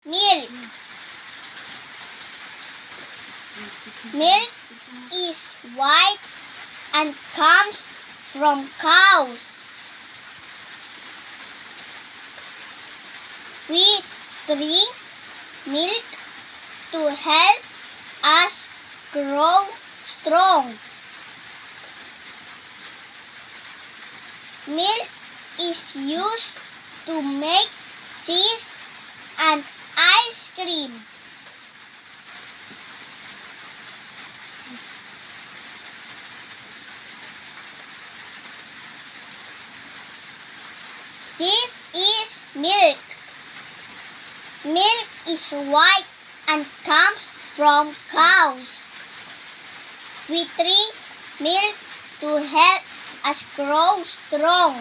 Milk. Milk is white and comes from cows. We drink milk to help us grow strong. Milk is used to make cheese and ice cream. This is milk. Milk is white and comes from cows. We drink milk to help us grow strong.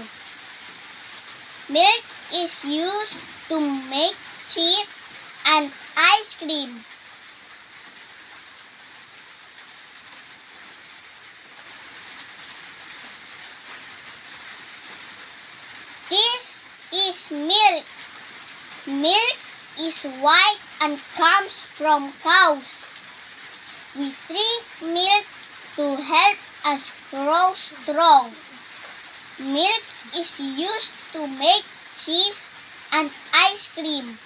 Milk is used to make cheese and ice cream. This is milk. Milk is white and comes from cows. We drink milk to help us grow strong. Milk is used to make cheese and ice cream.